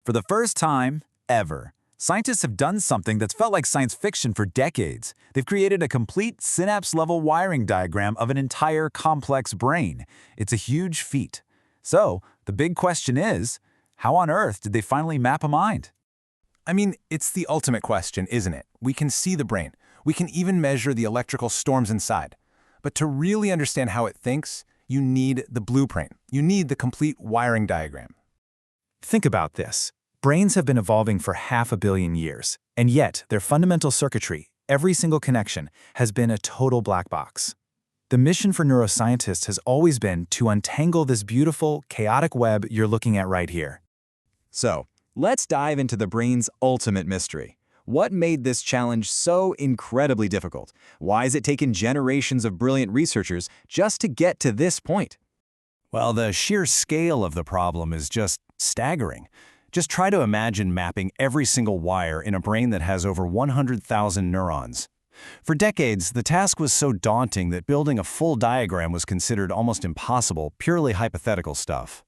For the first time ever, scientists have done something that's felt like science fiction for decades. They've created a complete synapse-level wiring diagram of an entire complex brain. It's a huge feat. So, the big question is, how on earth did they finally map a mind? I mean, it's the ultimate question, isn't it? We can see the brain. We can even measure the electrical storms inside. But to really understand how it thinks, you need the blueprint. You need the complete wiring diagram. Think about this. Brains have been evolving for 500 million years, and yet their fundamental circuitry, every single connection, has been a total black box. The mission for neuroscientists has always been to untangle this beautiful, chaotic web you're looking at right here. So, let's dive into the brain's ultimate mystery. What made this challenge so incredibly difficult? Why has it taken generations of brilliant researchers just to get to this point? Well, the sheer scale of the problem is just staggering. Just try to imagine mapping every single wire in a brain that has over 100,000 neurons. For decades, the task was so daunting that building a full diagram was considered almost impossible, purely hypothetical stuff.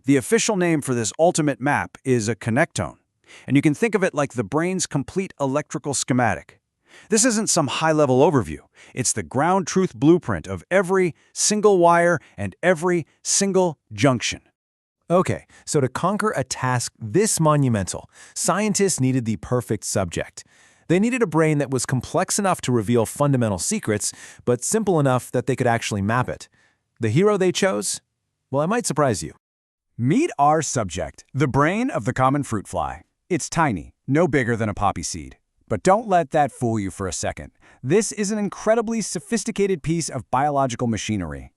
The official name for this ultimate map is a connectome, and you can think of it like the brain's complete electrical schematic. This isn't some high-level overview. It's the ground truth blueprint of every single wire and every single junction. Okay, so to conquer a task this monumental, scientists needed the perfect subject. They needed a brain that was complex enough to reveal fundamental secrets, but simple enough that they could actually map it. The hero they chose? Well, I might surprise you. Meet our subject, the brain of the common fruit fly. It's tiny, no bigger than a poppy seed. But don't let that fool you for a second. This is an incredibly sophisticated piece of biological machinery.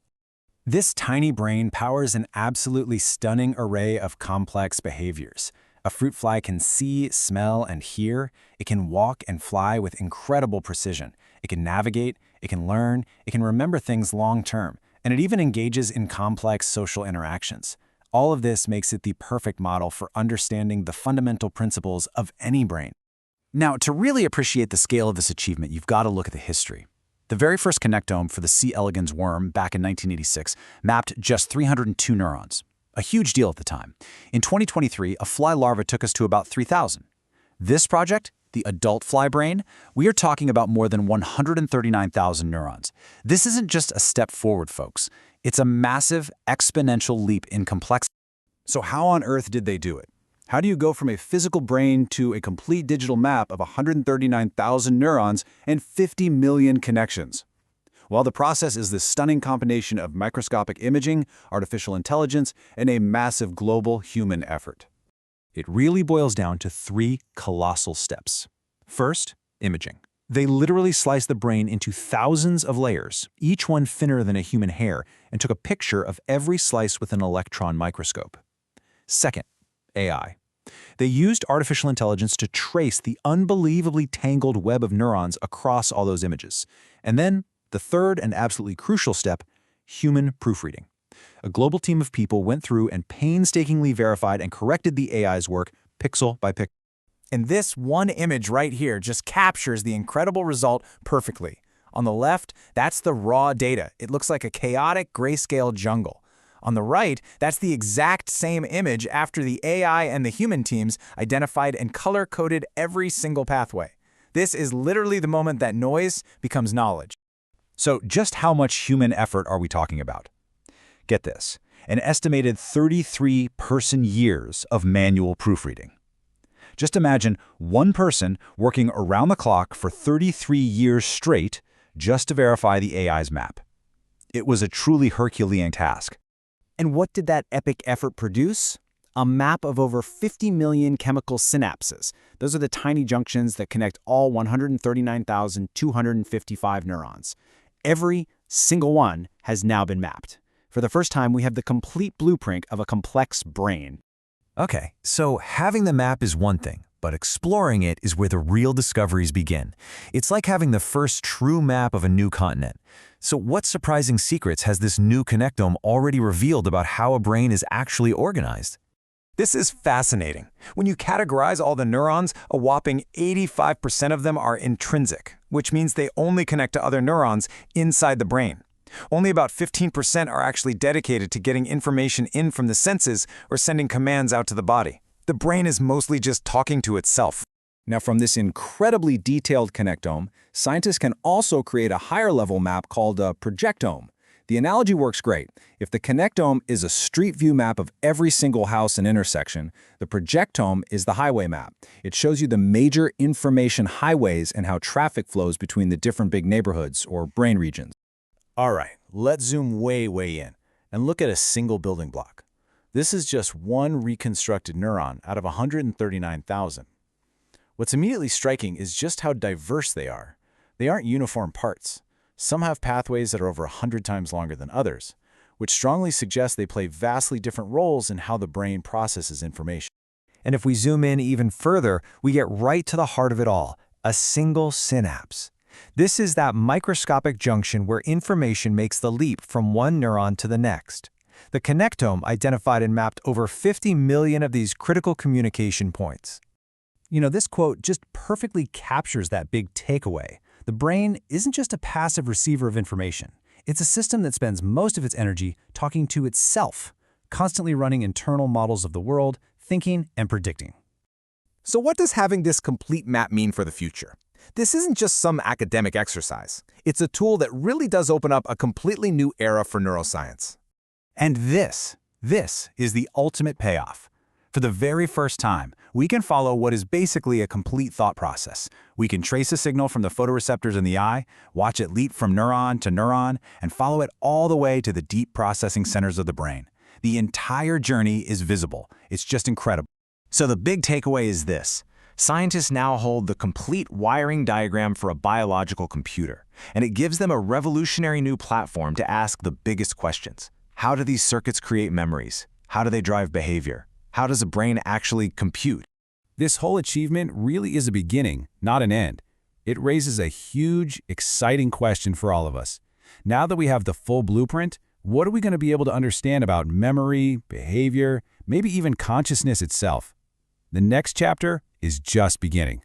This tiny brain powers an absolutely stunning array of complex behaviors. A fruit fly can see, smell, and hear. It can walk and fly with incredible precision. It can navigate, it can learn, it can remember things long-term, and it even engages in complex social interactions. All of this makes it the perfect model for understanding the fundamental principles of any brain. Now, to really appreciate the scale of this achievement, you've got to look at the history. The very first connectome for the C. elegans worm back in 1986 mapped just 302 neurons. A huge deal at the time. In 2023, a fly larva took us to about 3,000. This project, the adult fly brain, we are talking about more than 139,000 neurons. This isn't just a step forward, folks. It's a massive, exponential leap in complexity. So how on earth did they do it? How do you go from a physical brain to a complete digital map of 139,000 neurons and 50 million connections? Well, the process is this stunning combination of microscopic imaging, artificial intelligence, and a massive global human effort. It really boils down to 3 colossal steps. First, imaging. They literally sliced the brain into thousands of layers, each one thinner than a human hair, and took a picture of every slice with an electron microscope. Second, AI. They used artificial intelligence to trace the unbelievably tangled web of neurons across all those images. And then, the third and absolutely crucial step, human proofreading. A global team of people went through and painstakingly verified and corrected the AI's work pixel by pixel. And this one image right here just captures the incredible result perfectly. On the left, that's the raw data. It looks like a chaotic grayscale jungle. On the right, that's the exact same image after the AI and the human teams identified and color-coded every single pathway. This is literally the moment that noise becomes knowledge. So just how much human effort are we talking about? Get this, an estimated 33 person-years of manual proofreading. Just imagine one person working around the clock for 33 years straight just to verify the AI's map. It was a truly Herculean task. And what did that epic effort produce? A map of over 50 million chemical synapses. Those are the tiny junctions that connect all 139,255 neurons. Every single one has now been mapped. For the first time, we have the complete blueprint of a complex brain. Okay, so having the map is one thing, but exploring it is where the real discoveries begin. It's like having the first true map of a new continent. So what surprising secrets has this new connectome already revealed about how a brain is actually organized? This is fascinating. When you categorize all the neurons, a whopping 85% of them are intrinsic, which means they only connect to other neurons inside the brain. Only about 15% are actually dedicated to getting information in from the senses or sending commands out to the body. The brain is mostly just talking to itself. Now, from this incredibly detailed connectome, scientists can also create a higher-level map called a projectome. The analogy works great. If the connectome is a street view map of every single house and intersection, the projectome is the highway map. It shows you the major information highways and how traffic flows between the different big neighborhoods or brain regions. All right, let's zoom way in and look at a single building block. This is just one reconstructed neuron out of 139,000. What's immediately striking is just how diverse they are. They aren't uniform parts. Some have pathways that are over 100 times longer than others, which strongly suggests they play vastly different roles in how the brain processes information. And if we zoom in even further, we get right to the heart of it all, a single synapse. This is that microscopic junction where information makes the leap from one neuron to the next. The connectome identified and mapped over 50 million of these critical communication points. You know, this quote just perfectly captures that big takeaway. The brain isn't just a passive receiver of information. It's a system that spends most of its energy talking to itself, constantly running internal models of the world, thinking and predicting. So what does having this complete map mean for the future? This isn't just some academic exercise. It's a tool that really does open up a completely new era for neuroscience. And this is the ultimate payoff. For the very first time, we can follow what is basically a complete thought process. We can trace a signal from the photoreceptors in the eye, watch it leap from neuron to neuron, and follow it all the way to the deep processing centers of the brain. The entire journey is visible. It's just incredible. So the big takeaway is this. Scientists now hold the complete wiring diagram for a biological computer, and it gives them a revolutionary new platform to ask the biggest questions. How do these circuits create memories? How do they drive behavior? How does a brain actually compute? This whole achievement really is a beginning, not an end. It raises a huge, exciting question for all of us. Now that we have the full blueprint, what are we going to be able to understand about memory, behavior, maybe even consciousness itself? The next chapter is just beginning.